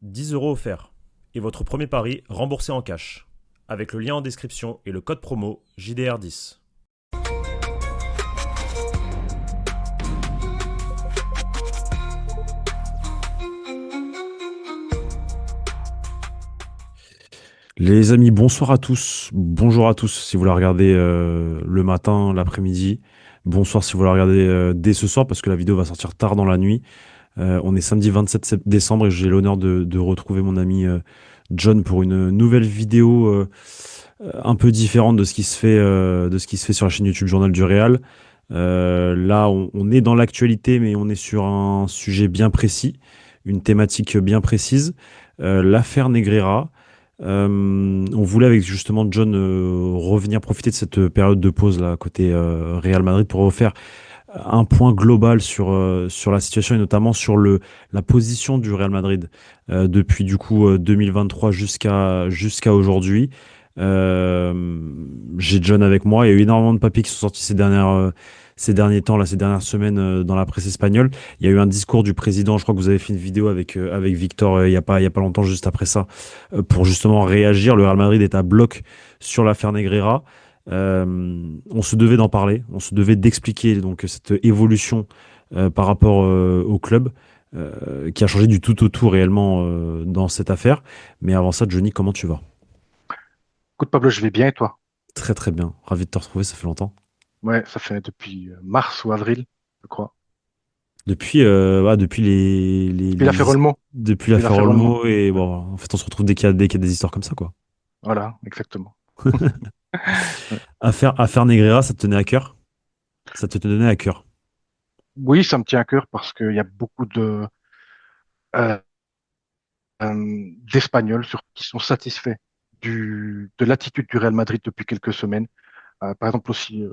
10 € offerts. Et votre premier pari remboursé en cash. Avec le lien en description et le code promo JDR10. Les amis, bonsoir à tous. Bonjour à tous si vous la regardez le matin, l'après-midi. Bonsoir si vous la regardez dès ce soir parce que la vidéo va sortir tard dans la nuit. On est samedi 27 décembre et j'ai l'honneur de retrouver mon ami John pour une nouvelle vidéo un peu différente de ce qui se fait sur la chaîne YouTube Journal du Réal. Là, on est dans l'actualité, mais on est sur un sujet bien précis, une thématique bien précise, l'affaire Negreira. On voulait avec justement John revenir profiter de cette période de pause là côté Real Madrid pour refaire un point global sur la situation et notamment sur la position du Real Madrid depuis du coup 2023 jusqu'à aujourd'hui. J'ai John avec moi. Il y a eu énormément de papiers qui sont sortis ces derniers temps, là, ces dernières semaines dans la presse espagnole. Il y a eu un discours du président. Je crois que vous avez fait une vidéo avec Victor il y a pas longtemps, juste après ça, pour justement réagir. Le Real Madrid est à bloc sur l'affaire Negreira. On se devait d'en parler, on se devait d'expliquer donc cette évolution par rapport au club qui a changé du tout au tout réellement dans cette affaire. Mais avant ça, Johnny, comment tu vas? Écoute, Pablo, je vais bien et toi? Très très bien, ravi de te retrouver, ça fait longtemps. Ouais, ça fait depuis mars ou avril, je crois. Depuis Puis l'affaire Olmo. depuis Puis l'affaire l'affaire Olmo. Olmo et Ouais. bon, en fait, on se retrouve dès qu'il y a des histoires comme ça, quoi. Voilà, exactement. Ouais. Affaire Negreira, ça te tenait à cœur? Ça te tenait à cœur? Oui, ça me tient à cœur parce qu'il y a beaucoup euh, d'Espagnols qui sont satisfaits de l'attitude du Real Madrid depuis quelques semaines. Par exemple aussi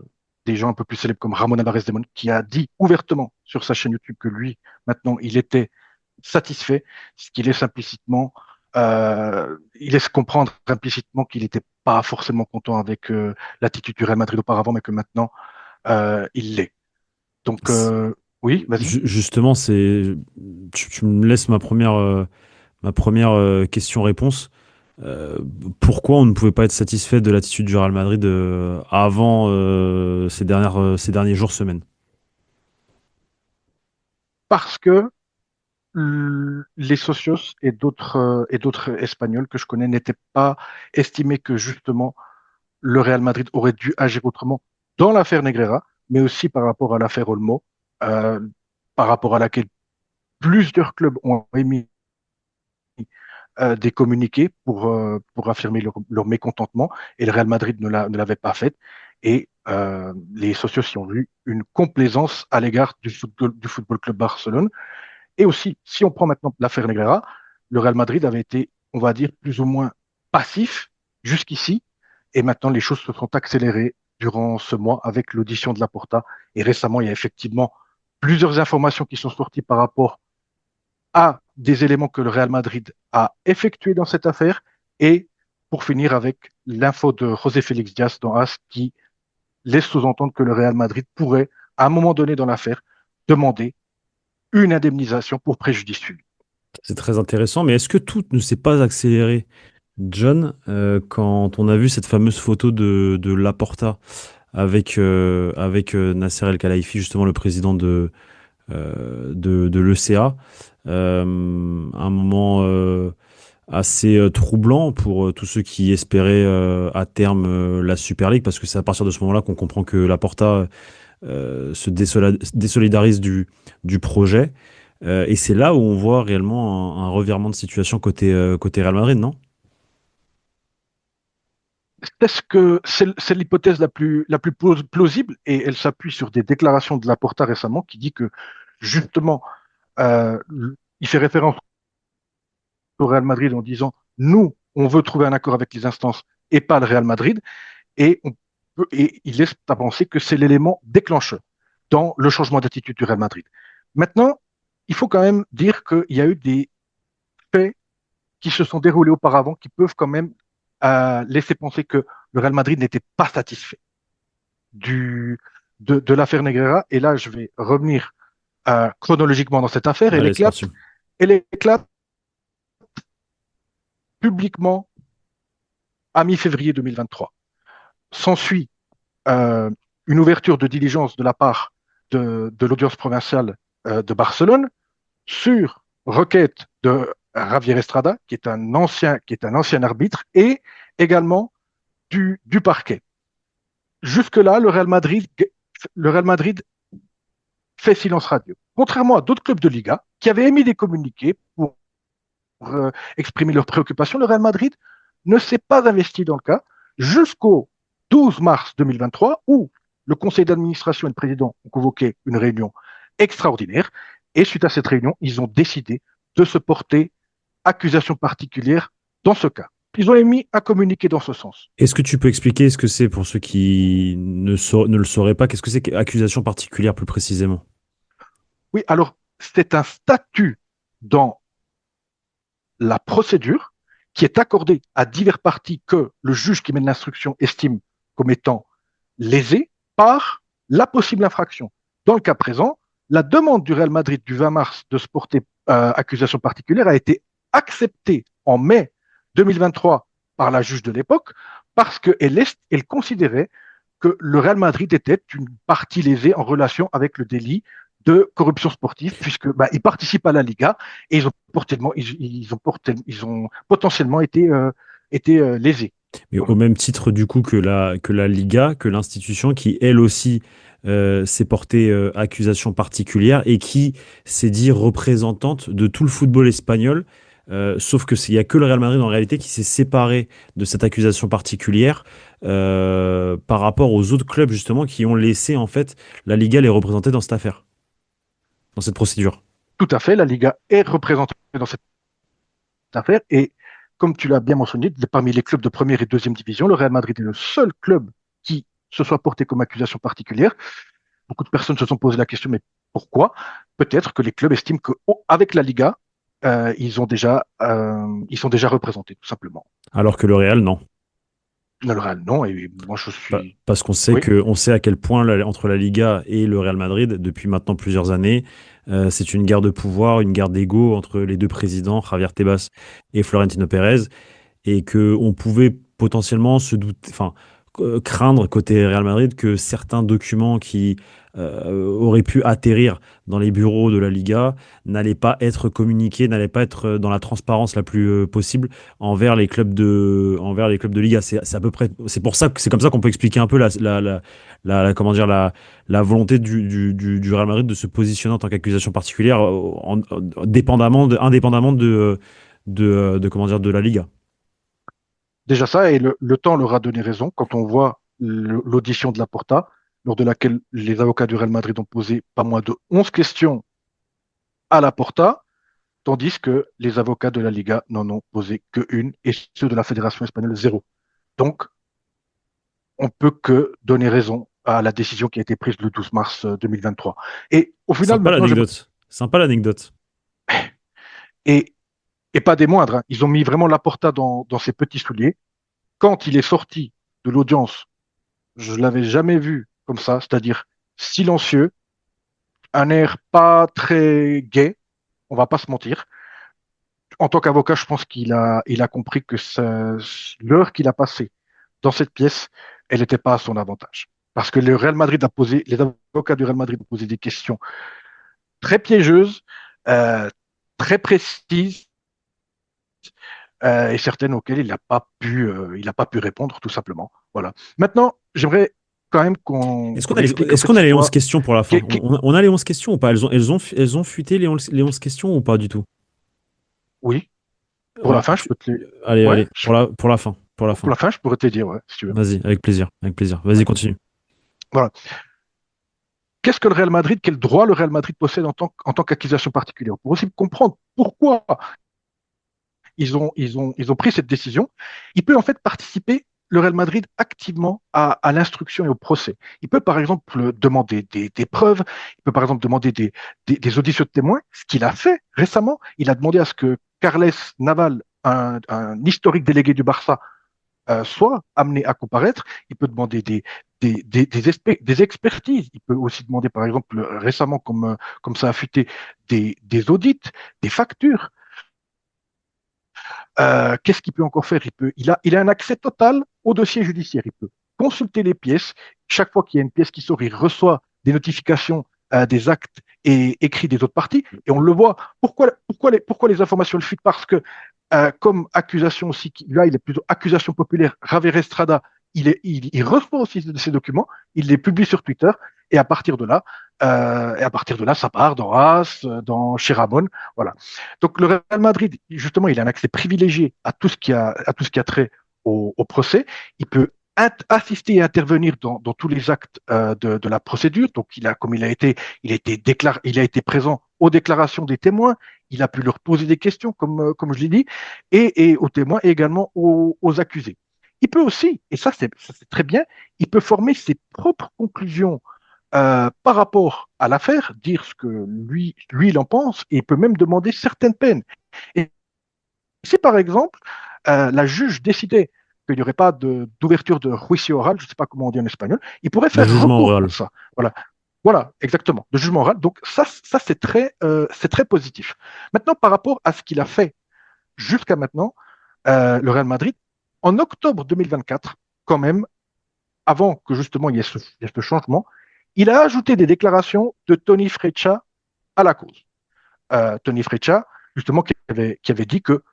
des gens un peu plus célèbres comme Ramon Alvarez Demon qui a dit ouvertement sur sa chaîne YouTube que lui, maintenant, il était satisfait, ce qui laisse implicitement, il laisse comprendre implicitement qu'il n'était pas forcément content avec l'attitude du Real Madrid auparavant, mais que maintenant, il l'est. Donc, oui, vas-y. Justement, tu me laisses ma première question-réponse. Euh, Pourquoi on ne pouvait pas être satisfait de l'attitude du Real Madrid avant ces derniers jours, semaines? Parce que les socios et d'autres Espagnols que je connais n'étaient pas estimés que justement le Real Madrid aurait dû agir autrement dans l'affaire Negreira, mais aussi par rapport à l'affaire Olmo, euh, par rapport à laquelle plusieurs clubs ont émis des communiqués pour affirmer leur mécontentement et le Real Madrid ne l'avait pas fait. Et les socios y ont vu une complaisance à l'égard du Football Club Barcelone. Et aussi, si on prend maintenant l'affaire Negreira, le Real Madrid avait été, on va dire, plus ou moins passif jusqu'ici. Et maintenant, les choses se sont accélérées durant ce mois avec l'audition de Laporta. Et récemment, il y a effectivement plusieurs informations qui sont sorties par rapport à des éléments que le Real Madrid a effectués dans cette affaire. Et pour finir avec l'info de José Félix Diaz dans AS qui laisse sous-entendre que le Real Madrid pourrait, à un moment donné dans l'affaire, demander une indemnisation pour préjudice subi. C'est très intéressant, mais est-ce que tout ne s'est pas accéléré, John, quand on a vu cette fameuse photo de Laporta avec Nasser El-Khelaifi, justement le président de l'ECA, un moment assez troublant pour tous ceux qui espéraient à terme la Super League, parce que c'est à partir de ce moment-là qu'on comprend que Laporta se désolidarise du projet. Et c'est là où on voit réellement un revirement de situation côté Real Madrid, non? Est-ce que c'est l'hypothèse la plus plausible et elle s'appuie sur des déclarations de Laporta récemment qui dit que justement, euh, il fait référence au Real Madrid en disant nous, on veut trouver un accord avec les instances et pas le Real Madrid et, et il laisse à penser que c'est l'élément déclencheur dans le changement d'attitude du Real Madrid. Maintenant, il faut quand même dire qu'il y a eu des faits qui se sont déroulés auparavant qui peuvent quand même laisser penser que le Real Madrid n'était pas satisfait de l'affaire Negreira. Et là, je vais revenir chronologiquement dans cette affaire. Allez, c'est parti. Elle éclate publiquement à mi-février 2023. S'ensuit euh, une ouverture de diligence de la part de l'audience provinciale de Barcelone sur requête de Javier Estrada, qui est un ancien arbitre, et également du parquet. Jusque-là, le Real Madrid fait silence radio. Contrairement à d'autres clubs de Liga qui avaient émis des communiqués pour exprimer leurs préoccupations, le Real Madrid ne s'est pas investi dans le cas jusqu'au 12 mars 2023 où le conseil d'administration et le président ont convoqué une réunion extraordinaire et suite à cette réunion, ils ont décidé de se porter accusation particulière dans ce cas. Ils ont émis un communiqué dans ce sens. Est-ce que tu peux expliquer ce que c'est pour ceux qui ne le sauraient pas? Qu'est-ce que c'est qu'accusation particulière plus précisément? Oui, alors c'est un statut dans la procédure qui est accordé à divers parties que le juge qui mène l'instruction estime comme étant lésés par la possible infraction. Dans le cas présent, la demande du Real Madrid du 20 mars de se porter accusation particulière a été acceptée en mai 2023 par la juge de l'époque parce qu'elle considérait que le Real Madrid était une partie lésée en relation avec le délit de corruption sportive, puisque ils participent à la Liga et ils ont potentiellement été lésés. Mais Voilà. au même titre du coup que la Liga, que l'institution qui elle aussi s'est portée accusation particulière et qui s'est dit représentante de tout le football espagnol. Sauf que il y a que le Real Madrid en réalité qui s'est séparé de cette accusation particulière par rapport aux autres clubs justement qui ont laissé en fait la Liga les représenter dans cette affaire, dans cette procédure. Tout à fait, la Liga est représentée dans cette affaire et comme tu l'as bien mentionné, parmi les clubs de première et deuxième division, le Real Madrid est le seul club qui se soit porté comme accusation particulière. Beaucoup de personnes se sont posé la question, mais pourquoi? Peut-être que les clubs estiment qu'avec la Liga, ils sont déjà représentés, tout simplement. Alors que le Real non. Le Real, non, et moi je suis. Parce qu'on sait Oui, on sait à quel point entre la Liga et le Real Madrid, depuis maintenant plusieurs années, c'est une guerre de pouvoir, une guerre d'ego entre les deux présidents, Javier Tebas et Florentino Pérez, et que on pouvait potentiellement se douter, enfin, craindre côté Real Madrid que certains documents qui auraient pu atterrir dans les bureaux de la Liga n'allaient pas être communiqués, n'allaient pas être dans la transparence la plus possible envers les clubs de Liga. C'est à peu près, c'est pour ça que c'est comme ça qu'on peut expliquer un peu comment dire, la volonté du Real Madrid de se positionner en tant qu'accusation particulière, indépendamment comment dire, de la Liga. déjà ça, et le temps leur a donné raison quand on voit l'audition de Laporta, lors de laquelle les avocats du Real Madrid ont posé pas moins de 11 questions à Laporta, tandis que les avocats de la Liga n'en ont posé qu'une, et ceux de la Fédération espagnole, zéro. Donc, on peut que donner raison à la décision qui a été prise le 12 mars 2023. Et au final, Sympa maintenant, l'anecdote. Sympa l'anecdote. et, et pas des moindres, hein. Ils ont mis vraiment Laporta dans ses petits souliers. Quand il est sorti de l'audience, je l'avais jamais vu comme ça, c'est-à-dire silencieux, un air pas très gai, on va pas se mentir. En tant qu'avocat, je pense il a compris que l'heure qu'il a passée dans cette pièce, elle n'était pas à son avantage. Parce que les avocats du Real Madrid ont posé des questions très piégeuses, euh, très précises, et certaines auxquelles il n'a pas pu répondre, tout simplement. Voilà. Maintenant, j'aimerais quand même qu'on explique en Est-ce fait qu'on a c'est les 11 quoi. questions pour la fin? qu'est- qu'est- On a les 11 questions ou pas? Elles ont fuité les 11 questions ou pas du tout? Oui, pour la Ouais, fin, je peux te. allez, Ouais, allez, pour la fin. Pour la pour fin. la fin, je pourrais te dire, ouais, si tu veux. Vas-y, avec plaisir. Avec plaisir. Vas-y, Ouais. continue. Voilà. Qu'est-ce que le Real Madrid, quel droit le Real Madrid possède en tant qu'accusation particulière? Pour aussi comprendre pourquoi ils ont pris cette décision, il peut en fait participer, le Real Madrid, activement à l'instruction et au procès. Il peut par exemple demander des preuves, il peut par exemple demander des auditions de témoins, ce qu'il a fait récemment. Il a demandé à ce que Carles Naval, un historique délégué du Barça, soit amené à comparaître. Il peut demander des expertises. Il peut aussi demander, par exemple, récemment, comme ça a fuité, des audits, des factures. Qu'est-ce qu'il peut encore faire? Il a un accès total au dossier judiciaire. Il peut consulter les pièces. Chaque fois qu'il y a une pièce qui sort, il reçoit des notifications des actes et écrits des autres parties. Et on le voit. Pourquoi les informations le fuitent? Parce que, comme accusation aussi, là, il est plutôt accusation populaire, Javier Estrada, il reçoit aussi de ces documents, il les publie sur Twitter, et à partir de là, ça part dans AS, chez Ramon, voilà. Donc le Real Madrid, justement, il a un accès privilégié à tout ce qui a trait au procès. Il peut assister et intervenir dans tous les actes de la procédure. Donc comme il a été présent aux déclarations des témoins. Il a pu leur poser des questions, comme je l'ai dit, et aux témoins et également aux accusés. Il peut aussi, et ça c'est très bien, il peut former ses propres conclusions par rapport à l'affaire, dire ce que lui, il en pense, et il peut même demander certaines peines. Et si par exemple, la juge décidait qu'il n'y aurait pas d'ouverture de juicio oral, je ne sais pas comment on dit en espagnol, il pourrait De faire jugement recours oral. contre ça. Voilà. Voilà, exactement, de jugement oral. Donc ça c'est très positif. Maintenant, par rapport à ce qu'il a fait jusqu'à maintenant, le Real Madrid, en octobre 2024, quand même, avant que justement il y ait ce changement, il a ajouté des déclarations de Tony Freccia à la cause. Tony Freccia, justement, qui avait dit que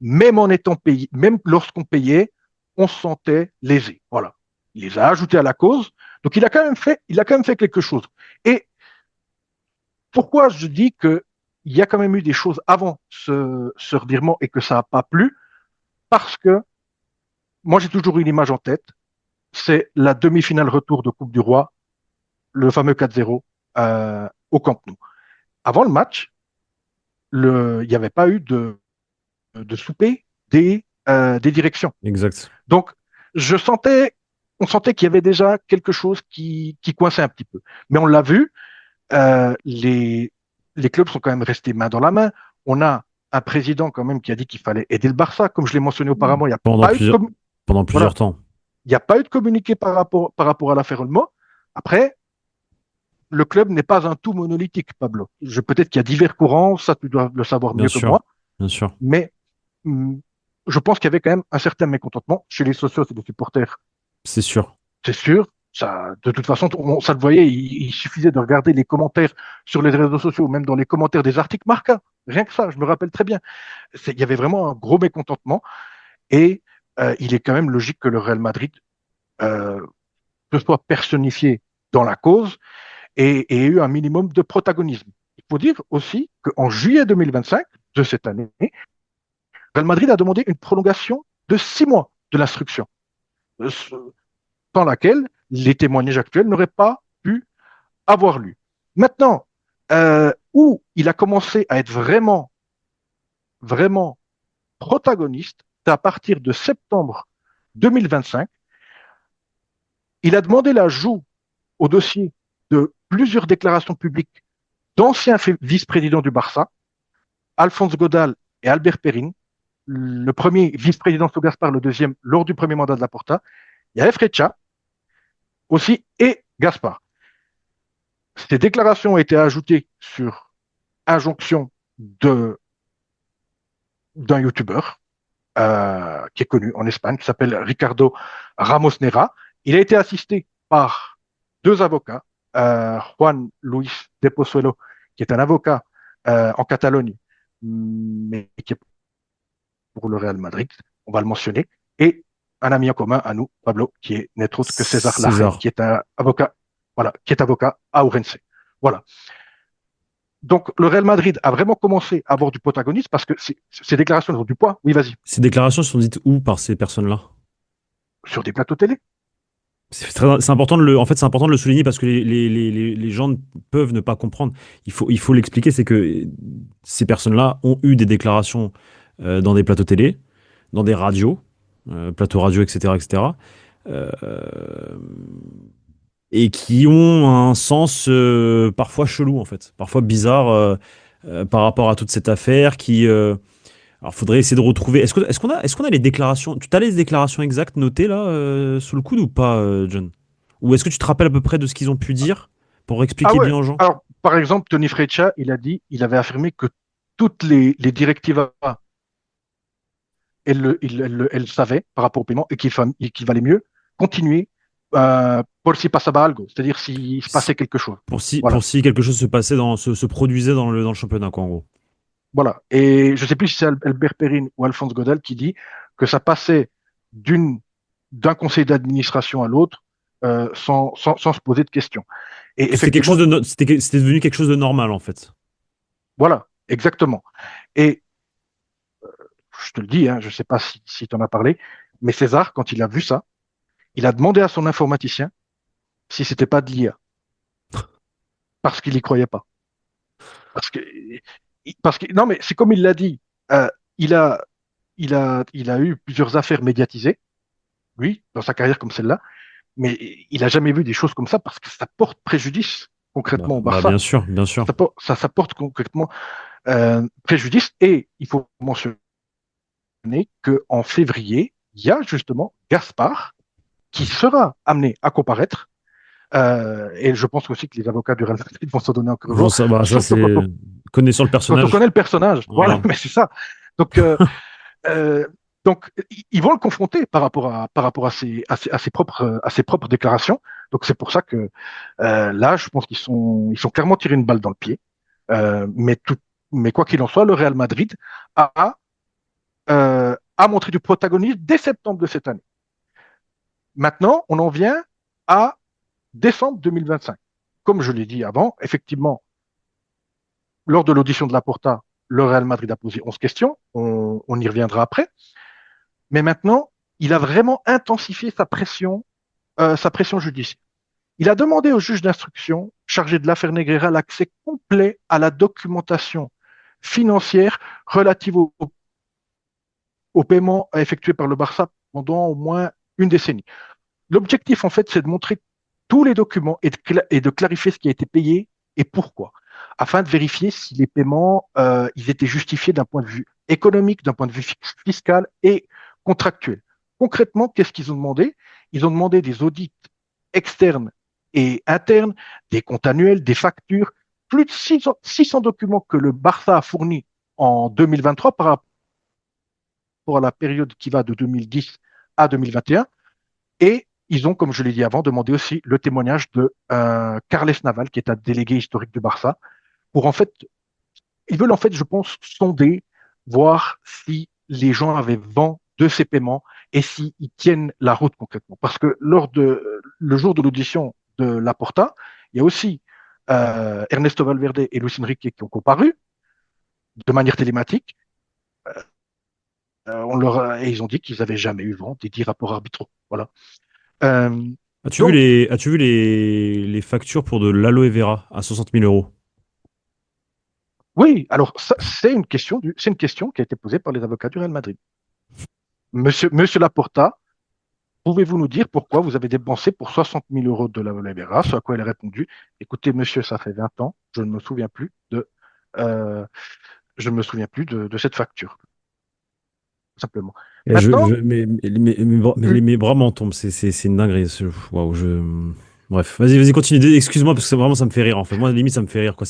même en étant payé, même lorsqu'on payait, on se sentait lésé. Voilà. Il les a ajoutés à la cause. Donc il a quand même fait quelque chose. Et pourquoi je dis qu'il y a quand même eu des choses avant ce revirement et que ça n'a pas plu? Parce que moi, j'ai toujours eu une image en tête. C'est la demi-finale retour de Coupe du Roi, le fameux 4-0 au Camp Nou. Avant le match, il n'y avait pas eu de souper des directions. Exact. Donc, on sentait qu'il y avait déjà quelque chose qui coinçait un petit peu. Mais on l'a vu, les clubs sont quand même restés main dans la main. On a un président quand même qui a dit qu'il fallait aider le Barça. Comme je l'ai mentionné auparavant, il n'y a Pendant pas eu de plusieurs, pendant plusieurs voilà, temps. il n'y a pas eu de communiqué par rapport à l'affaire Olmo. Après, le club n'est pas un tout monolithique, Pablo. Peut-être qu'il y a divers courants, ça tu dois le savoir Bien mieux que sûr. moi, Bien sûr. mais je pense qu'il y avait quand même un certain mécontentement chez les socios et les supporters. C'est sûr. C'est sûr, ça, de toute façon, ça le voyait, il suffisait de regarder les commentaires sur les réseaux sociaux, même dans les commentaires des articles Marca. Rien que ça, je me rappelle très bien. Il y avait vraiment un gros mécontentement et il est quand même logique que le Real Madrid euh, se soit personnifié dans la cause et ait eu un minimum de protagonisme. Il faut dire aussi qu'en juillet 2025 de cette année, Real Madrid a demandé une prolongation de 6 mois de l'instruction, dans laquelle les témoignages actuels n'auraient pas pu avoir lieu. Maintenant, où il a commencé à être vraiment, vraiment protagoniste, c'est à partir de septembre 2025. Il a demandé l'ajout au dossier de plusieurs déclarations publiques d'anciens vice-présidents du Barça, Alphonse Godal et Albert Perrin, le premier vice-président sous Gaspard, le deuxième lors du premier mandat de Laporta. Il y a Freccia aussi et Gaspard. Ces déclarations ont été ajoutées sur injonction d'un youtubeur qui est connu en Espagne, qui s'appelle Ricardo Ramos Nera. Il a été assisté par 2 avocats, Juan Luis de Pozuelo, qui est un avocat en Catalogne, mais qui est pour le Real Madrid, on va le mentionner, et un ami en commun à nous, Pablo, qui est n'est autre que César Larrey, César. qui est un avocat, voilà, qui est avocat à Ourense. Voilà. Donc, le Real Madrid a vraiment commencé à avoir du protagonisme parce que ces déclarations ont du poids. Oui, vas-y. Ces déclarations sont dites où par ces personnes-là? Sur des plateaux télé. C'est important en fait, c'est important de le souligner parce que les gens peuvent ne pas comprendre. Il faut l'expliquer, c'est que ces personnes-là ont eu des déclarations dans des plateaux télé, dans des radios, plateaux radio, etc., etc., euh, et qui ont un sens parfois chelou, en fait, parfois bizarre par rapport à toute cette affaire alors, faudrait essayer de retrouver. Est-ce qu'on a les déclarations? Tu as les déclarations exactes notées là sous le coude ou pas, John? Ou est-ce que tu te rappelles à peu près de ce qu'ils ont pu dire pour Ah expliquer ouais. bien aux gens? Alors, par exemple, Tony Freccia, il avait affirmé que toutes les directives elle le savait par rapport au paiement et qu'il valait mieux continuer por si pasaba algo, c'est-à-dire s'il se passait quelque chose. Pour Voilà. si quelque chose se passait se produisait dans le championnat, quoi, en gros. Voilà. Et je ne sais plus si c'est Albert Perrine ou Alphonse Godel qui dit que ça passait d'une, d'un conseil d'administration à l'autre sans se poser de questions. Et Que c'était quelque chose effectivement, c'était devenu quelque chose de normal, en fait. voilà, exactement. Et je te le dis, hein, je ne sais pas si tu en as parlé, mais César, quand il a vu ça, il a demandé à son informaticien si c'était pas de l'IA, parce qu'il y croyait pas. Parce que, non, mais c'est comme il l'a dit, il a, il a eu plusieurs affaires médiatisées, lui, dans sa carrière comme celle-là, mais il a jamais vu des choses comme ça parce que ça porte préjudice concrètement au Bien Barça. sûr, bien sûr. Ça porte concrètement préjudice et il faut mentionner qu'en février, il y a justement Gaspard qui sera amené à comparaître. Et je pense aussi que les avocats du Real Madrid vont se donner encore Bon, jour, ça surtout c'est connaissant le quand on personnage. connaît le personnage. Voilà, Voilà. mais c'est ça. Donc, euh, donc, ils vont le confronter par rapport à ses propres déclarations. Donc, c'est pour ça que là, je pense ils sont clairement tirés une balle dans le pied. Mais mais quoi qu'il en soit, le Real Madrid a montré du protagonisme dès septembre de cette année. Maintenant, on en vient à décembre 2025. Comme je l'ai dit avant, effectivement, lors de l'audition de Laporta, le Real Madrid a posé 11 questions. On y reviendra après. Mais maintenant, il a vraiment intensifié sa pression judiciaire. Il a demandé au juge d'instruction chargé de l'affaire Negreira l'accès complet à la documentation financière relative au paiement effectué par le Barça pendant au moins une décennie. L'objectif, en fait, c'est de montrer tous les documents et de clarifier ce qui a été payé et pourquoi, afin de vérifier si les paiements ils étaient justifiés d'un point de vue économique, d'un point de vue fiscal et contractuel. Concrètement, qu'est-ce qu'ils ont demandé? Ils ont demandé des audits externes et internes, des comptes annuels, des factures, plus de 600 documents que le Barça a fournis en 2023 par rapport à la période qui va de 2010 à 2021. Et ils ont, comme je l'ai dit avant, demandé aussi le témoignage de Carles Naval, qui est un délégué historique du Barça, pour en fait, ils veulent en fait, je pense, sonder, voir si les gens avaient vent de ces paiements et s'ils tiennent la route concrètement. Parce que lors de le jour de l'audition de Laporta, il y a aussi Ernesto Valverde et Luis Enrique qui ont comparu de manière télématique. Et ils ont dit qu'ils n'avaient jamais eu vent des 10 rapports arbitraux. Voilà. Euh, donc, As-tu vu les factures pour de l'aloe vera à 60 000 euros? oui, alors c'est c'est une question qui a été posée par les avocats du Real Madrid. Monsieur Laporta, pouvez-vous nous dire pourquoi vous avez dépensé pour 60 000 euros de la Vera? Ce à quoi elle a répondu, écoutez, monsieur, ça fait 20 ans, euh, je ne me souviens plus de cette facture, tout simplement. Et Maintenant, mes bras m'en tombent, c'est une dinguerie. Waouh, Bref, vas-y, continue. Excuse-moi, parce que vraiment, ça me fait rire, en fait. Moi, à la limite, ça me fait rire, quoi.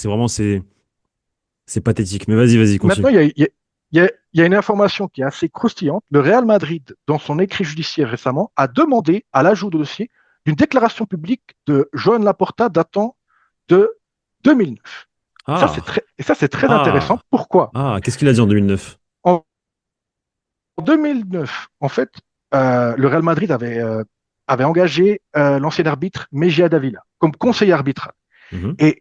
C'est pathétique. Mais vas-y, continue. maintenant, il y a une information qui est assez croustillante. Le Real Madrid, dans son écrit judiciaire récemment, a demandé à l'ajout de dossier d'une déclaration publique de Joan Laporta datant de 2009. Ah, Et ça, c'est très intéressant. ah, Pourquoi? qu'est-ce qu'il a dit en 2009? En 2009, en fait, le Real Madrid avait engagé l'ancien arbitre Mejia Davila comme conseiller arbitral. Mhm. Et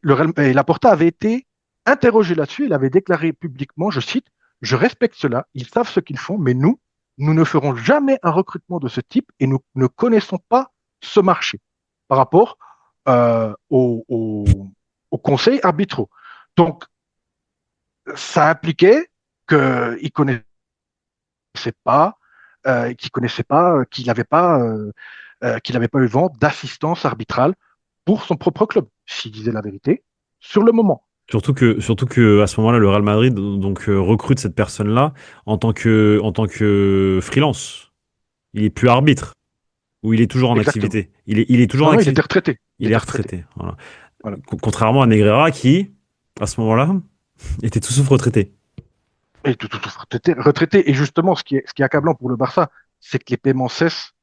Laporta avait été interrogé là-dessus. Il avait déclaré publiquement, je cite, je respecte cela, ils savent ce qu'ils font, mais nous ne ferons jamais un recrutement de ce type et nous ne connaissons pas ce marché par rapport aux conseils arbitraux. Donc, ça impliquait qu'il connaissait pas, qu'il n'avait pas eu vent d'assistance arbitrale pour son propre club, s'il disait la vérité, sur le moment. Surtout que à ce moment-là, le Real Madrid donc recrute cette personne-là en tant que freelance. Il est plus arbitre ou il est toujours en Exactement. activité. Il est toujours en Non, il était activité. retraité. Il Il est était retraité. retraité. Voilà. Voilà. Contrairement à Negreira qui, à ce moment-là, était tout sauf retraité. Et tout retraité. Et justement, ce qui est accablant pour le Barça, c'est que les paiements cessent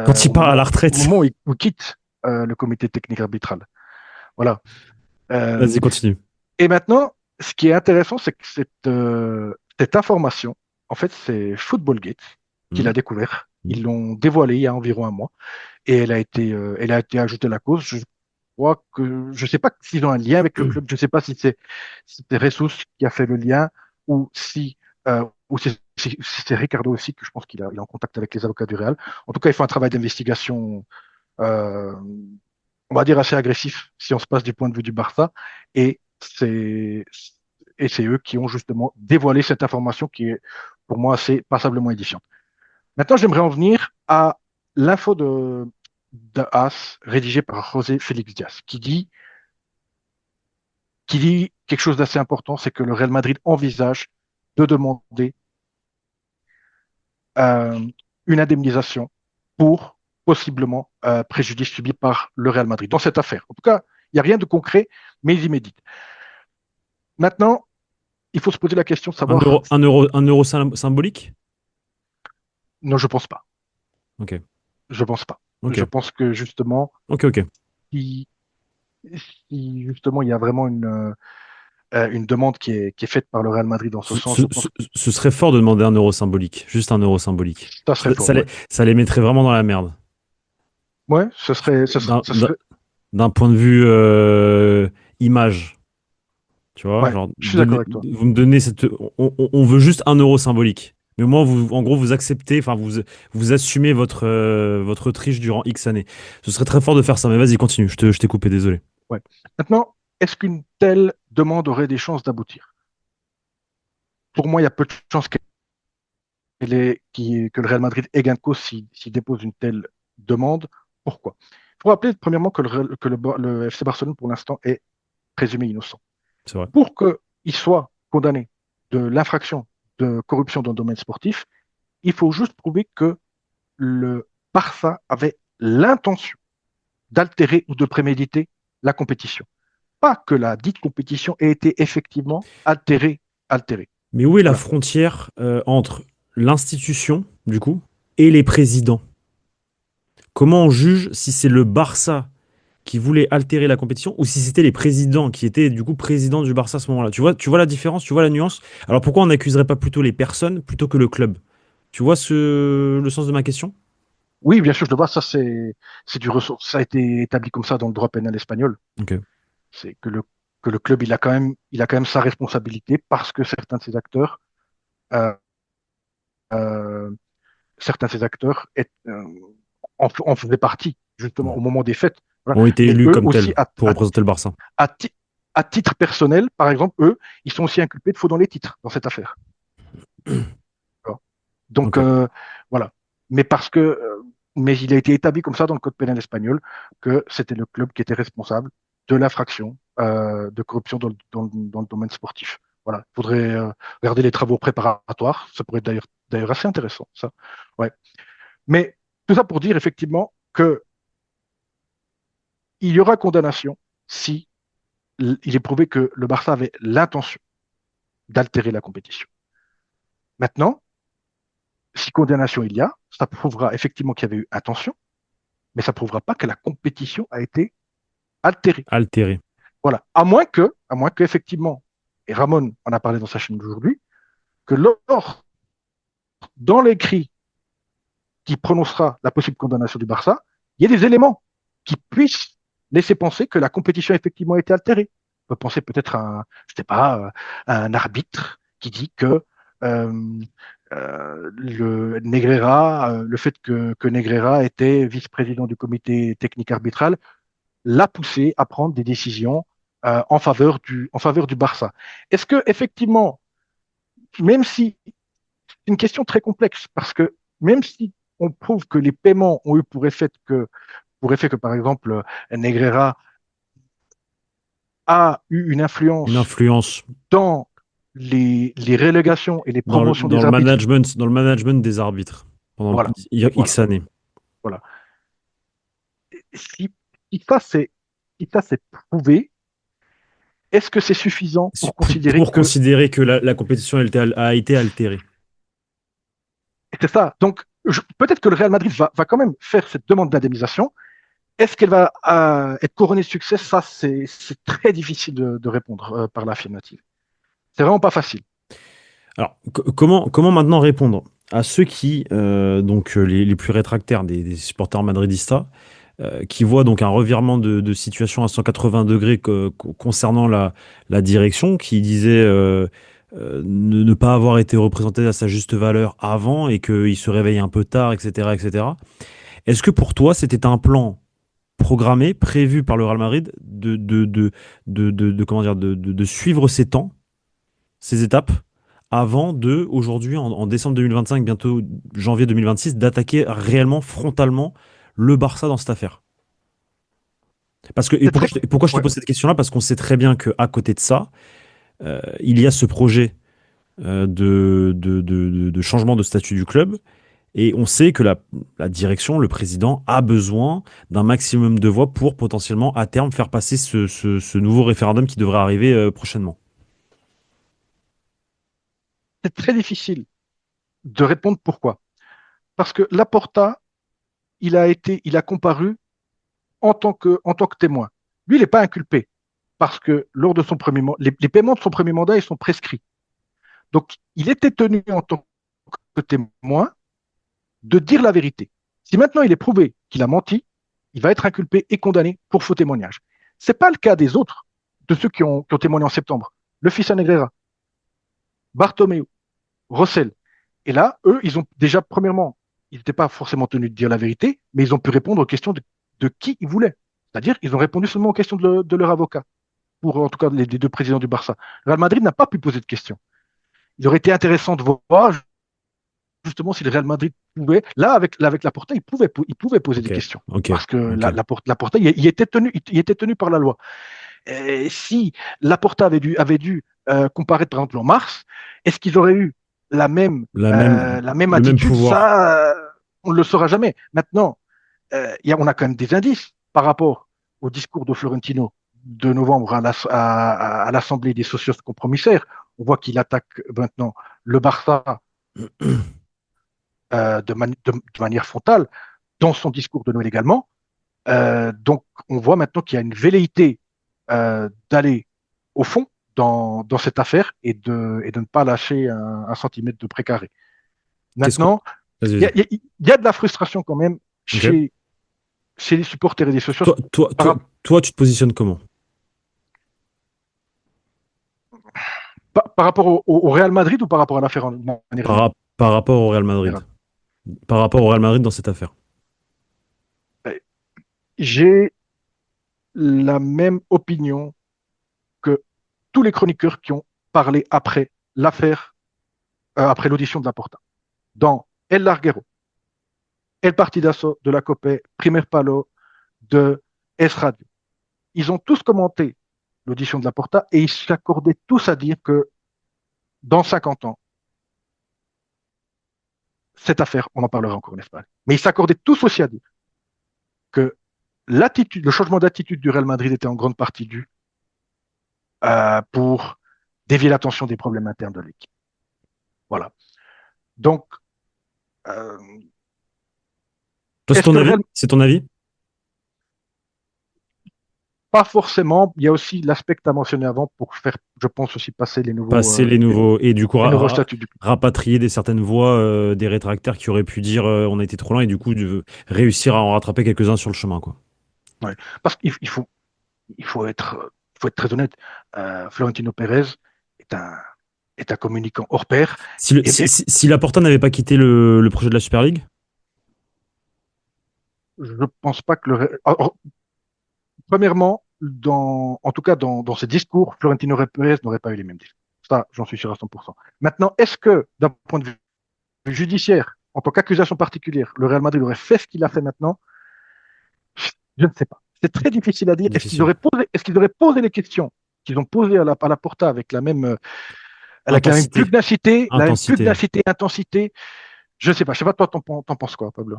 Quand il part à la au retraite. moment où il quitte le comité technique arbitral. Voilà. Euh, Vas-y, continue. et maintenant, ce qui est intéressant, c'est que cette information, en fait, c'est Footballgate qui Mhm. l'a découvert. Mhm. Ils l'ont dévoilée il y a environ un mois et elle a été ajoutée à la cause. Je sais pas s'ils ont un lien avec le club. Je sais pas si c'est Jesus qui a fait le lien ou si c'est Ricardo aussi, que je pense qu'il est en contact avec les avocats du Real. En tout cas, ils font un travail d'investigation, euh, on va dire assez agressif, si on se passe du point de vue du Barça. Et c'est eux qui ont justement dévoilé cette information qui est, pour moi, assez passablement édifiante. Maintenant, j'aimerais en venir à l'info de AS rédigée par José Félix Diaz, qui dit quelque chose d'assez important, c'est que le Real Madrid envisage de demander euh, une indemnisation pour possiblement préjudice subi par le Real Madrid dans cette affaire. En tout cas, il n'y a rien de concret, mais ils y méditent. Maintenant, il faut se poser la question de Un savoir, euro, symbolique? non, je pense pas. Ok, Je pense pas. ok, Je pense que justement, ok, ok. si, si justement il y a vraiment une demande qui est faite par le Real Madrid dans ce Ce, sens, ce- je pense ce- que ce serait fort de demander un euro symbolique, juste un euro symbolique. ça serait fort. Ouais, Ça les mettrait vraiment dans la merde. ouais, ce serait, ce serait, D'un ce d'un- serait- d'un point de vue image, tu vois, ouais, genre, je suis d'accord avec toi. vous me donnez cette. On veut juste un euro symbolique. Mais moi, en gros, vous acceptez, enfin, vous assumez votre triche durant X années. Ce serait très fort de faire ça, mais vas-y, continue, je t'ai coupé, désolé. Ouais. Maintenant, est-ce qu'une telle demande aurait des chances d'aboutir? Pour moi, il y a peu de chances que le Real Madrid ait gain de cause s'il dépose une telle demande. Pourquoi? Il faut rappeler premièrement que le FC Barcelone, pour l'instant, est présumé innocent. C'est vrai. Pour qu'il soit condamné de l'infraction de corruption dans le domaine sportif, il faut juste prouver que le Barça avait l'intention d'altérer ou de préméditer la compétition. Pas que la dite compétition ait été effectivement altérée. Altérée. Mais où est la Voilà. frontière entre l'institution, du coup, et les présidents? Comment on juge si c'est le Barça qui voulait altérer la compétition ou si c'était les présidents qui étaient du coup présidents du Barça à ce moment-là? Tu vois la différence, tu vois la nuance? Alors pourquoi on n'accuserait pas plutôt les personnes plutôt que le club? Tu vois le sens de ma question? Oui, bien sûr, je le vois. Ça, c'est du ressort. Ça a été établi comme ça dans le droit pénal espagnol. Ok. C'est que le club, il a quand même sa responsabilité parce que euh, euh, certains de ces acteurs en faisaient partie, justement, Ouais. au moment des fêtes. Voilà. Ont été Et élus eux comme aussi, tels pour représenter le Barça. à ti- à titre personnel, par exemple, eux, ils sont aussi inculpés de faux dans les titres dans cette affaire. D'accord. Donc, Ok. voilà. Mais il a été établi comme ça dans le code pénal espagnol que c'était le club qui était responsable de l'infraction de corruption dans le domaine sportif. Voilà. Il faudrait regarder les travaux préparatoires. Ça pourrait être d'ailleurs assez intéressant, ça. Ouais. Mais tout ça pour dire effectivement que il y aura condamnation si il est prouvé que le Barça avait l'intention d'altérer la compétition. Maintenant, si condamnation il y a, ça prouvera effectivement qu'il y avait eu intention, mais ça ne prouvera pas que la compétition a été altérée. Altéré. Voilà. À moins que effectivement, et Ramon en a parlé dans sa chaîne d'aujourd'hui, que dans l'écrit qui prononcera la possible condamnation du Barça, il y ait des éléments qui puissent laisser penser que la compétition a effectivement été altérée. On peut penser peut-être à, je sais pas, à un arbitre qui dit que euh, le fait que Negreira était vice-président du comité technique arbitral, l'a poussé à prendre des décisions en faveur du Barça. Est-ce que effectivement, même si c'est une question très complexe, parce que même si on prouve que les paiements ont eu pour effet que par exemple, Negreira a eu une Une influence influence dans les relégations et les dans le, promotions dans des le arbitres, management, dans le management des arbitres pendant voilà, voilà, X années. voilà. Si, si ça c'est prouvé, Est-ce que c'est suffisant pour considérer Pour que considérer que la compétition a été altérée. c'est ça? Donc, peut-être que le Real Madrid va quand même faire cette demande d'indemnisation. Est-ce qu'elle va être couronnée de succès? Ça, c'est très difficile de répondre par l'affirmative. C'est vraiment pas facile. Alors, comment maintenant répondre à ceux qui, les plus rétractaires des supporters madridistas, qui voient donc un revirement de situation à 180 degrés concernant la direction, qui disait ne pas avoir été représenté à sa juste valeur avant et qu'il se réveille un peu tard, etc., etc. Est-ce que pour toi, c'était un plan programmé, prévu par le Real Madrid comment dire, de suivre ces temps, ces étapes, avant aujourd'hui, en décembre 2025, bientôt janvier 2026, d'attaquer réellement, frontalement, le Barça dans cette affaire? Parce que, et C'est très. pourquoi je te Ouais. pose cette question-là? Parce qu'on sait très bien qu'à côté de ça, il y a ce projet de changement de statut du club. Et on sait que la direction, le président, a besoin d'un maximum de voix pour potentiellement, à terme, faire passer ce nouveau référendum qui devrait arriver prochainement. C'est très difficile de répondre pourquoi. Parce que Laporta, il a comparu en tant que témoin. Lui, il n'est pas inculpé parce que lors de son premier mandat, les paiements de son premier mandat, ils sont prescrits. Donc, il était tenu en tant que témoin de dire la vérité. Si maintenant il est prouvé qu'il a menti, il va être inculpé et condamné pour faux témoignage. Ce n'est pas le cas des autres, de ceux qui ont témoigné en septembre. Le fils à Negreira, Bartomeu, Rossell. Et là, eux, ils ont déjà, premièrement, ils n'étaient pas forcément tenus de dire la vérité, mais ils ont pu répondre aux questions de qui ils voulaient. C'est-à-dire, ils ont répondu seulement aux questions de leur avocat, pour en tout cas les deux présidents du Barça. Le Real Madrid n'a pas pu poser de questions. Il aurait été intéressant de voir justement si le Real Madrid pouvait, là avec la Porta, il pouvait poser des Ok, questions. ok, Parce que ok. la Porta, il était tenu par la loi. Et si la Porta avait dû comparaître par exemple en mars, est-ce qu'ils auraient eu La même, la même le même attitude? pouvoir. Ça, on ne le saura jamais. Maintenant, on a quand même des indices par rapport au discours de Florentino de novembre à l'Assemblée des socios compromissaires. On voit qu'il attaque maintenant le Barça de manière frontale dans son discours de Noël également. Donc, on voit maintenant qu'il y a une velléité d'aller au fond dans cette affaire et de ne pas lâcher un centimètre de précaré. Qu'est-ce qu'on... Maintenant, Vas-y, il y a, vas-y. il y a de la frustration quand même Ok. chez les supporters et les socios Toi, toi, par, toi, toi, tu te positionnes comment? par rapport au Real Madrid ou par rapport à l'affaire en manière Par rapport au Real Madrid. générale. Par rapport au Real Madrid dans cette affaire. J'ai la même opinion que tous les chroniqueurs qui ont parlé après l'affaire, après l'audition de Laporta. Dans El Larguero, El Partidazo de la Cope, Primer Palo de Es Radio. Ils ont tous commenté l'audition de Laporta et ils s'accordaient tous à dire que dans 50 ans, cette affaire, on en parlera encore en Espagne. Mais ils s'accordaient tous aussi à dire que le changement d'attitude du Real Madrid était en grande partie dû pour dévier l'attention des problèmes internes de l'équipe. Voilà. Donc, euh, Toi, c'est est-ce ton que le avis? Real, C'est ton avis? pas forcément, il y a aussi l'aspect que tu as mentionné avant pour faire, je pense aussi passer Passer les nouveaux... Et du coup, les nouveaux statuts du club. rapatrier des certaines voix des rétractaires qui auraient pu dire on a été trop loin et du coup réussir à en rattraper quelques-uns sur le chemin, quoi. Ouais. Parce il faut être très honnête. Florentino Pérez est un, est un communicant hors pair. Si Laporta n'avait pas quitté le projet de la Super League? Je ne pense pas que alors, premièrement, en tout cas dans ses discours, Florentino Pérez n'aurait pas eu les mêmes discours. Ça, j'en suis sûr à 100%. Maintenant, est-ce que, d'un point de vue judiciaire, en tant qu'accusation particulière, le Real Madrid aurait fait ce qu'il a fait maintenant? Je ne sais pas. C'est très difficile à dire. Difficile. Est-ce qu'ils auraient posé les questions qu'ils ont posées à la Porta avec la même Intensité. pugnacité, Intensité. intensité? Je ne sais pas. Je ne sais pas, toi, t'en penses quoi, Pablo?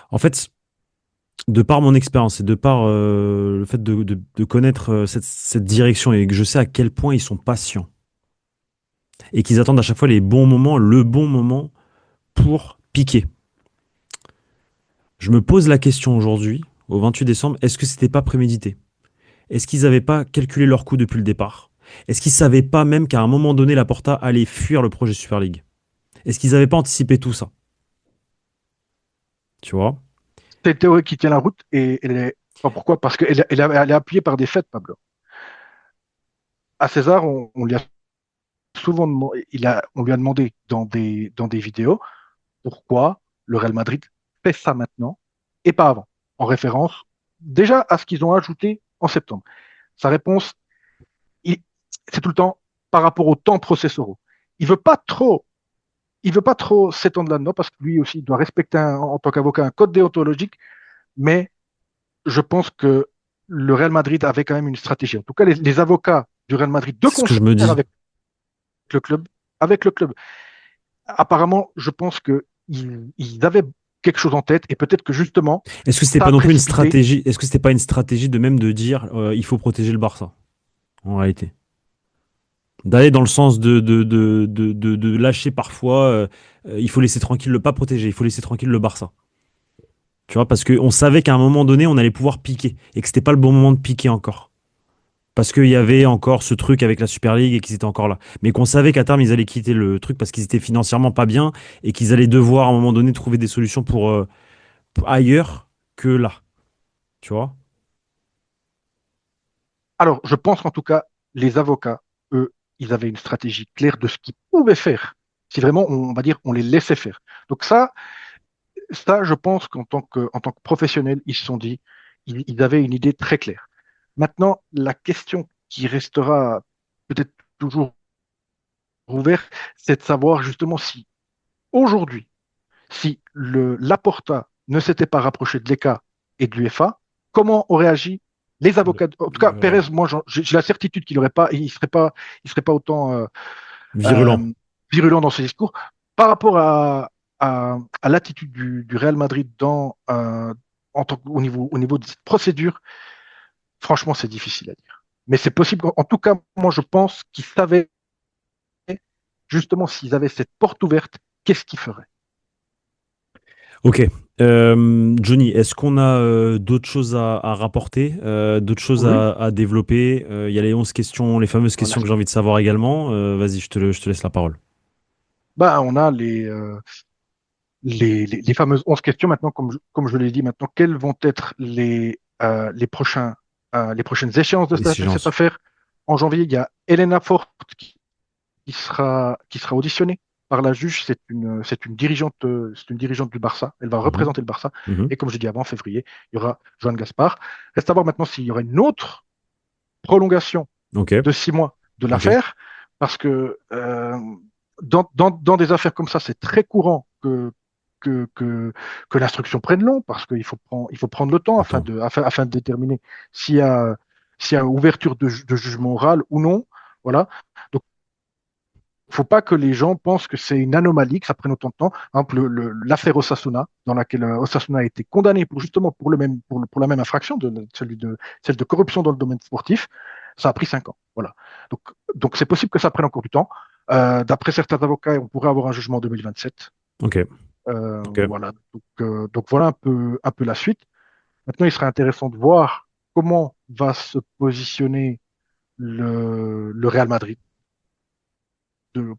En fait, de par mon expérience et de par le fait de connaître cette direction et que je sais à quel point ils sont patients et qu'ils attendent à chaque fois les bons moments, le bon moment pour piquer. Je me pose la question aujourd'hui, au 28 décembre, est-ce que c'était pas prémédité? Est-ce qu'ils n'avaient pas calculé leur coup depuis le départ? Est-ce qu'ils savaient pas même qu'à un moment donné, Laporta allait fuir le projet Super League? Est-ce qu'ils n'avaient pas anticipé tout ça? Tu vois? C'est une théorie qui tient la route et pourquoi? Parce qu'elle est appuyée par des faits, Pablo. À César, on lui a souvent on lui a demandé dans des vidéos pourquoi le Real Madrid fait ça maintenant et pas avant, en référence déjà à ce qu'ils ont ajouté en septembre. Sa réponse, il- c'est tout le temps par rapport aux temps processoraux. Il veut pas trop, il veut pas trop s'étendre là-dedans parce que lui aussi il doit respecter en tant qu'avocat un code déontologique, mais je pense que le Real Madrid avait quand même une stratégie. En tout cas, les avocats du Real Madrid de C'est ce que je concert me dis. le club, avec le club. Apparemment, je pense que ils avaient quelque chose en tête et peut-être que justement, Est-ce que c'était ça pas a non plus une précipité. stratégie? Est-ce que c'était pas une stratégie de même de dire il faut protéger le Barça en réalité? D'aller dans le sens de lâcher parfois, il faut laisser tranquille le pas protéger, il faut laisser tranquille le Barça. Tu vois, parce qu'on savait qu'à un moment donné, on allait pouvoir piquer et que c'était pas le bon moment de piquer encore. Parce qu'il y avait encore ce truc avec la Super League et qu'ils étaient encore là. Mais qu'on savait qu'à terme, ils allaient quitter le truc parce qu'ils étaient financièrement pas bien et qu'ils allaient devoir à un moment donné trouver des solutions pour ailleurs que là. Tu vois? Alors, je pense qu'en tout cas, les avocats, eux, ils avaient une stratégie claire de ce qu'ils pouvaient faire. Si vraiment, on va dire, on les laissait faire. Donc ça, je pense en tant que professionnels, ils se sont dit, ils avaient une idée très claire. Maintenant, la question qui restera peut-être toujours ouverte, c'est de savoir justement si aujourd'hui, si le Laporta ne s'était pas rapproché de l'ECA et de l'UEFA, comment auraient agi les avocats? En tout cas, Euh, Pérez, moi, j'ai la certitude qu'il aurait pas, il serait pas autant Virulent. euh, virulent dans ses discours par rapport à l'attitude du Real Madrid au niveau de cette procédure. Franchement, c'est difficile à dire. Mais c'est possible. En tout cas, moi, je pense qu'ils savaient justement s'ils avaient cette porte ouverte, qu'est-ce qu'ils feraient. Ok. Johnny, est-ce qu'on a d'autres choses à rapporter, d'autres choses Oui, à développer? Il y a les 11 questions, les fameuses on a, questions que j'ai envie de savoir également. Vas-y, je te laisse la parole. bah, on a les fameuses 11 questions maintenant, comme je l'ai dit maintenant, quelles vont être les prochaines échéances de cette Exigence. affaire? En janvier, il y a Elena Forte qui sera auditionnée par la juge. C'est une dirigeante du Barça. Elle va Mhm, représenter le Barça. mhm. Et comme je dis avant, en février, il y aura Joan Gaspard. Reste à voir maintenant s'il y aura une autre prolongation Ok, de 6 mois de ok. l'affaire, parce que dans des affaires comme ça, c'est très courant que, que, que l'instruction prenne long, parce il faut prendre le temps Le temps. afin de déterminer s'il y a ouverture de jugement oral ou non. Voilà. Donc, il ne faut pas que les gens pensent que c'est une anomalie, que ça prenne autant de temps. Par exemple, l'affaire Osasuna, dans laquelle Osasuna a été condamné justement pour, pour la même infraction, celle de corruption dans le domaine sportif, ça a pris 5 ans. Voilà. Donc, donc c'est possible que ça prenne encore du temps. D'après certains avocats, on pourrait avoir un jugement en 2027. Ok, ok. Voilà. Donc voilà un peu la suite. Maintenant, il serait intéressant de voir comment va se positionner le Real Madrid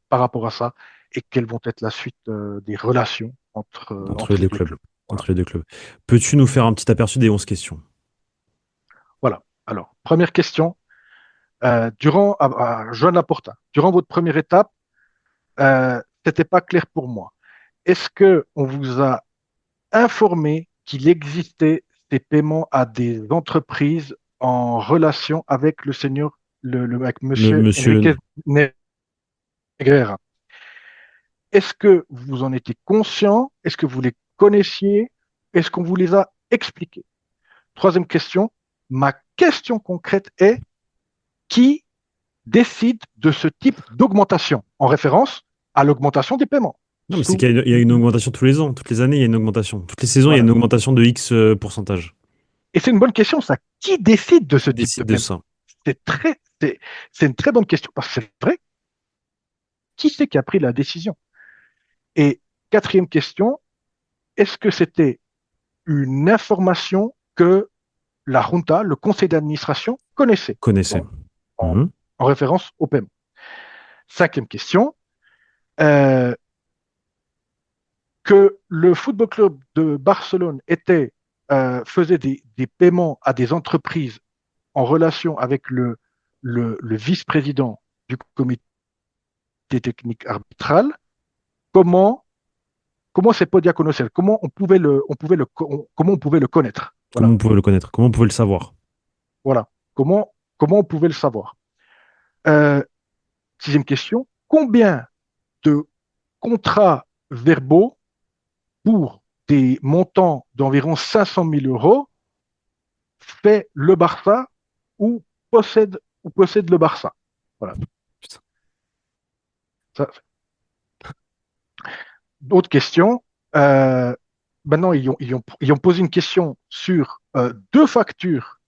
par rapport à ça et quelles vont être la suite des relations Entre les entre les deux deux clubs. clubs. Voilà. Entre les deux clubs. Peux-tu nous faire un petit aperçu des 11 questions? Voilà. Alors, première question. Joan Laporta, durant votre première étape, c'était pas clair pour moi. Est-ce que on vous a informé qu'il existait des paiements à des entreprises en relation avec le seigneur, avec Monsieur Monsieur. Enriquez Negreira? Est-ce que vous en étiez conscient? Est-ce que vous les connaissiez? Est-ce qu'on vous les a expliqués? Troisième question. Ma question concrète est qui décide de ce type d'augmentation en référence à l'augmentation des paiements? Non, mais c'est qu'il y a une augmentation tous les ans. Toutes les années, il y a une augmentation. Toutes les saisons, il y a une Voilà. augmentation de X pourcentage. Et c'est une bonne question, ça. Qui décide de ce type Décide de de paiement? ça. C'est très, c'est une très bonne question parce que c'est vrai. Qui c'est qui a pris la décision? Et quatrième question, est-ce que c'était une information que la junta, le conseil d'administration, connaissait Connaissez. donc, en, Mhm. en référence au paiement? Cinquième question, euh, que le Football Club de Barcelone faisait des paiements à des entreprises en relation avec le vice-président du comité technique arbitral. Comment, comment c'est Podiaconosel? Comment on pouvait le connaître? Comment Voilà. on pouvait le connaître? Comment on pouvait le savoir? Voilà. Comment on pouvait le savoir? Euh, Sixième question, combien de contrats verbaux pour des montants d'environ 500 000 euros fait le Barça ou possède le Barça? Voilà. Putain. Ça. D'autres questions. Euh, Maintenant, ils ont posé une question sur deux factures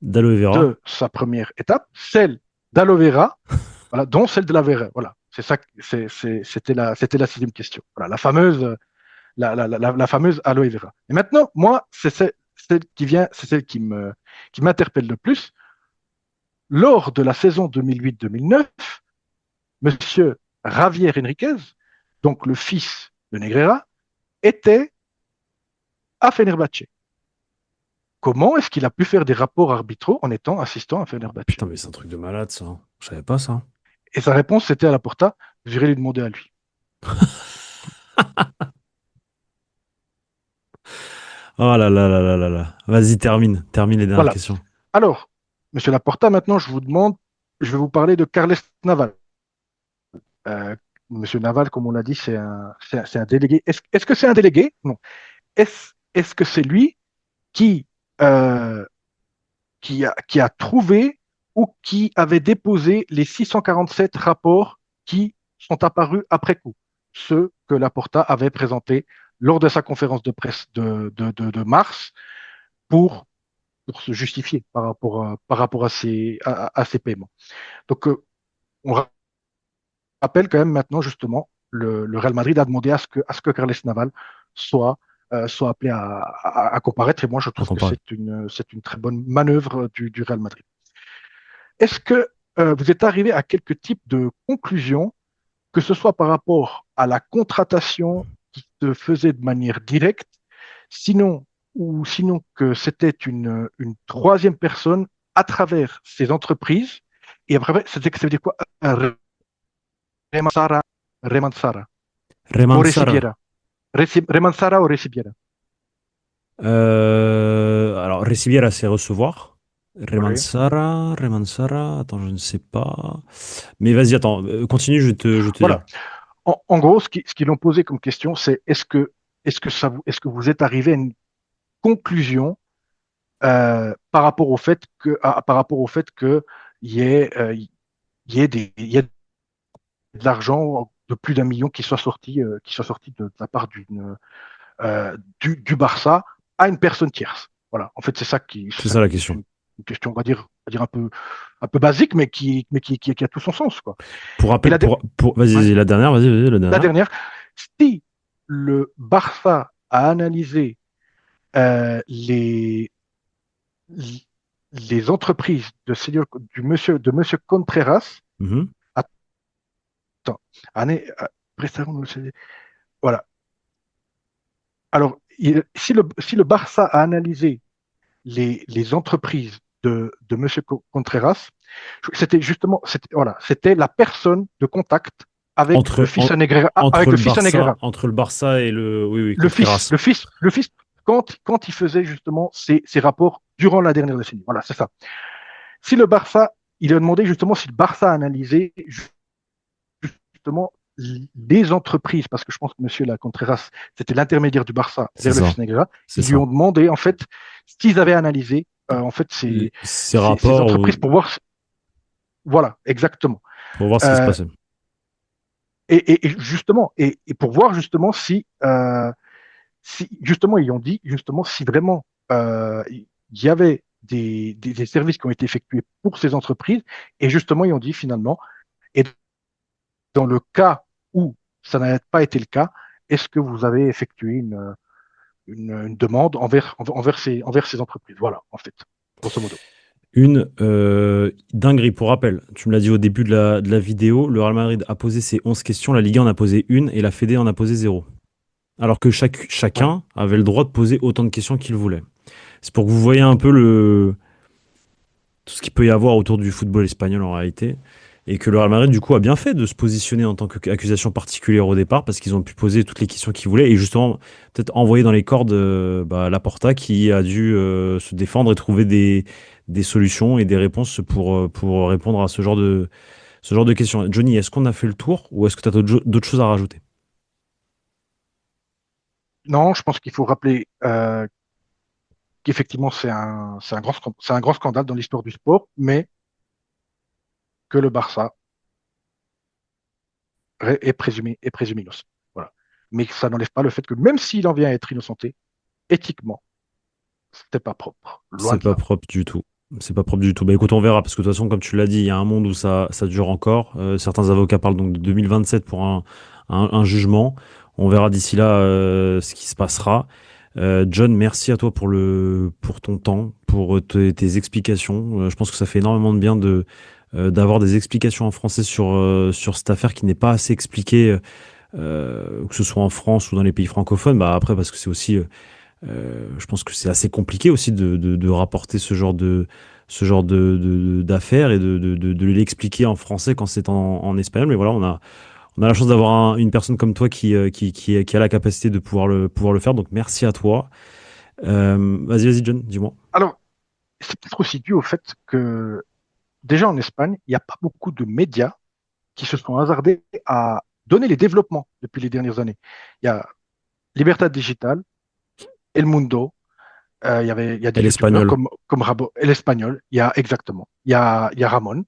D'aloe vera. de sa première étape, celle d'aloe vera, voilà, dont celle de la vera. Voilà, c'est ça, c'était la sixième question. Voilà, la fameuse aloe vera. Et maintenant, moi, c'est celle qui m'interpelle le plus. Lors de la saison 2008-2009, Monsieur Javier Enriquez, donc le fils de Negreira, était à Fenerbahçe. Comment est-ce qu'il a pu faire des rapports arbitraux en étant assistant à Fenerbahçe? Putain, mais c'est un truc de malade, ça. Je savais pas ça. Et sa réponse, c'était à la Porta, vous irez lui demander à lui. Oh là là là là là là. Vas-y, termine. Termine les dernières Voilà. questions. Alors, Monsieur Laporta, maintenant, je vais vous parler de Carles Naval. Euh, Monsieur Naval, comme on l'a dit, c'est un délégué. Est-ce que c'est un délégué? Non. Est-ce que c'est lui qui, euh, qui a trouvé ou qui avait déposé les 647 rapports qui sont apparus après coup, ceux que Laporta avait présentés lors de sa conférence de presse de mars pour, pour se justifier par rapport à ces paiements. Donc, on rappelle quand même maintenant, justement, le Real Madrid a demandé à ce que Carles Naval soit, soit appelé à comparaître. Et moi, je À trouve que comparer. c'est une très bonne manœuvre du Real Madrid. Est-ce que vous êtes arrivé à quelques types de conclusions, que ce soit par rapport à la contratation qui se faisait de manière directe, sinon, ou sinon que c'était une troisième personne à travers ces entreprises? Et après, ça veut dire quoi? Un Remansara, Remansara, ou Remansara. Recibiera. Remansara ou Recibiera. Alors, recibiera, c'est recevoir. Oui. Remansara, attends, je ne sais pas. Mais vas-y, attends, continue, je vais te dire. Voilà. En gros, ce qu'ils ont posé comme question, c'est est-ce que vous êtes arrivé à une conclusion par rapport au fait que il y ait de l'argent de plus d'un million qui soit sorti de la part du Barça à une personne tierce. Voilà. En fait, C'est ça la question. une question, on va dire un peu basique, mais qui a tout son sens, quoi. Pour Et rappel, vas-y, ouais, vas-y, la dernière, vas-y, la la dernière. dernière, si le Barça a analysé euh, les, les entreprises de monsieur Contreras, Mhm. attends, voilà. Alors, si le Barça a analysé les entreprises de monsieur Contreras, c'était la personne de contact avec le Entre, fils en- Negreira, avec le fils Negreira. Entre le Barça et oui, oui, Le fils, Contreras. le fils, le fils, quand il faisait justement ces rapports durant la dernière décennie. Voilà, c'est ça. Si le Barça, il a demandé justement si le Barça a analysé justement les entreprises, parce que je pense que monsieur la Contreras, c'était l'intermédiaire du Barça C'est vers le ça, fils Negreira, c'est ils lui ça. ont demandé en fait s'ils avaient analysé en fait Ces ces rapports, entreprises pour voir, voilà, exactement. pour voir ce qui se Euh, passait. et justement, et pour voir justement si justement ils ont dit justement si vraiment il y avait des services qui ont été effectués pour ces entreprises, et justement, ils ont dit finalement, et dans le cas où ça n'a pas été le cas, est-ce que vous avez effectué une demande envers ces entreprises? Voilà, en fait, grosso modo. Une dinguerie, pour rappel, tu me l'as dit au début de la vidéo, le Real Madrid a posé ses 11 questions, la Liga en a posé une et la Fédé en a posé zéro. Alors que Ouais. chacun avait le droit de poser autant de questions qu'il voulait. C'est pour que vous voyez un peu tout ce qu'il peut y avoir autour du football espagnol en réalité. Et que le Real Madrid, du coup, a bien fait de se positionner en tant qu'accusation particulière au départ parce qu'ils ont pu poser toutes les questions qu'ils voulaient et justement, peut-être envoyer dans les cordes Laporta qui a dû se défendre et trouver des solutions et des réponses pour répondre à ce genre de questions. Johnny, est-ce qu'on a fait le tour ou est-ce que tu as d'autres choses à rajouter? Non, je pense qu'il faut rappeler qu'effectivement, c'est un grand scandale dans l'histoire du sport, mais que le Barça est présumé innocent. Voilà. Mais ça n'enlève pas le fait que même s'il en vient à être innocenté, éthiquement, c'était pas propre. Loin C'est de pas là. propre du tout. C'est pas propre du tout. Bah écoute, on verra, parce que de toute façon, comme tu l'as dit, il y a un monde où ça dure encore. Certains avocats parlent donc de 2027 pour un jugement. On verra d'ici là ce qui se passera. John, merci à toi pour ton temps, pour tes explications. Je pense que ça fait énormément de bien d'avoir des explications en français sur cette affaire qui n'est pas assez expliquée, que ce soit en France ou dans les pays francophones. Bah après, parce que c'est aussi je pense que c'est assez compliqué aussi de rapporter ce genre d'affaires et de l'expliquer en français quand c'est en espagnol. Mais voilà, on a la chance d'avoir une personne comme toi qui a la capacité de pouvoir le faire. Donc merci à toi. Vas-y, John, dis-moi. Alors, c'est peut-être aussi dû au fait que, déjà en Espagne, il n'y a pas beaucoup de médias qui se sont hasardés à donner les développements depuis les dernières années. Il y a Libertad Digital, El Mundo, il y a des Et youtubeurs l'espagnol. comme Rabo, et l'Espagnol, il y a exactement, il y a Ramon.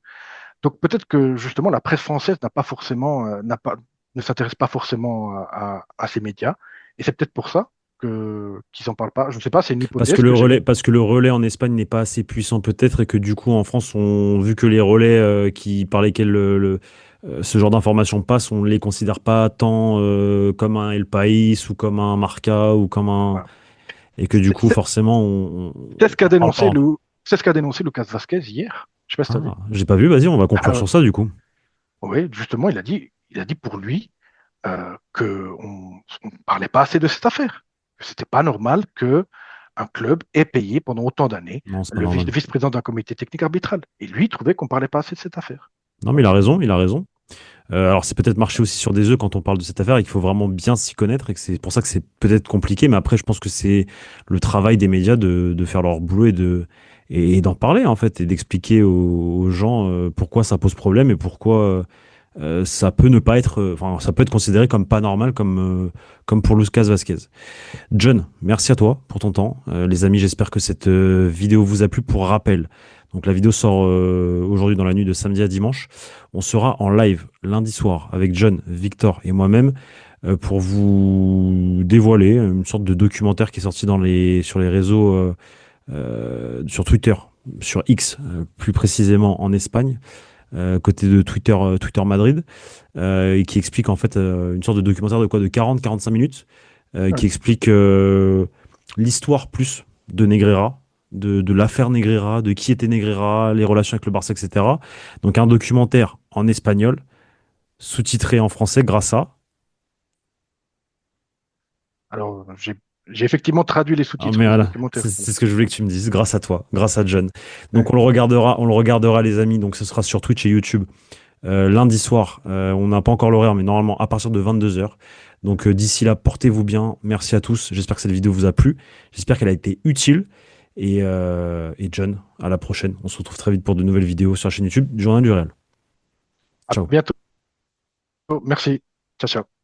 Donc peut-être que justement la presse française n'a pas forcément, ne s'intéresse pas forcément à ces médias, et c'est peut-être pour ça qu'ils en parlent pas. Je ne sais pas, c'est une hypothèse que j'ai. Parce que le relais en Espagne n'est pas assez puissant peut-être et que du coup en France, vu que les relais par lesquels ce genre d'informations passent, on les considère pas tant comme un El País ou comme un Marca ou comme un... Voilà. Et que du coup C'est forcément, c'est ce qu'a on parle pas. dénoncé c'est ce qu'a dénoncé Lucas Vasquez hier. Je sais pas si tu as vu. Ah, j'ai pas vu, vas-y, on va conclure Euh, sur ça du coup. oui, justement, il a dit pour lui que on parlait pas assez de cette affaire. Que c'était pas normal que un club ait payé pendant autant d'années Non, c'est pas le normal. vice-président d'un comité technique arbitral. Et lui, il trouvait qu'on parlait pas assez de cette affaire. Non mais il Voilà. a raison, il a raison. Alors c'est peut-être marcher aussi sur des œufs quand on parle de cette affaire et qu'il faut vraiment bien s'y connaître et que c'est pour ça que c'est peut-être compliqué, mais après je pense que c'est le travail des médias de faire leur boulot et d'en parler en fait et d'expliquer aux gens pourquoi ça pose problème et pourquoi ça peut ne pas être, enfin ça peut être considéré comme pas normal comme pour Lucas Vasquez. John, merci à toi pour ton temps. Les amis, j'espère que cette vidéo vous a plu. Pour rappel, donc la vidéo sort aujourd'hui dans la nuit de samedi à dimanche. On sera en live lundi soir avec John, Victor et moi-même pour vous dévoiler une sorte de documentaire qui est sorti sur les réseaux, sur Twitter, sur X, plus précisément en Espagne, côté de Twitter Madrid, et qui explique en fait une sorte de documentaire de 40-45 minutes Ouais. qui explique l'histoire plus de Negreira, de l'affaire Negreira, de qui était Negreira, les relations avec le Barça, etc. Donc un documentaire en espagnol, sous-titré en français grâce à... Alors, j'ai effectivement traduit les Ah, sous-titres mais de ce voilà, documentaire. c'est ce que je voulais que tu me dises, grâce à toi, grâce à John. Donc Ouais. on le regardera les amis, donc ce sera sur Twitch et YouTube lundi soir. On n'a pas encore l'horaire, mais normalement à partir de 22 h. Donc d'ici là, portez-vous bien. Merci à tous. J'espère que cette vidéo vous a plu. J'espère qu'elle a été utile. Et John, à la prochaine. On se retrouve très vite pour de nouvelles vidéos sur la chaîne YouTube du Journal du Réel. À Ciao. bientôt. Merci. Ciao, ciao.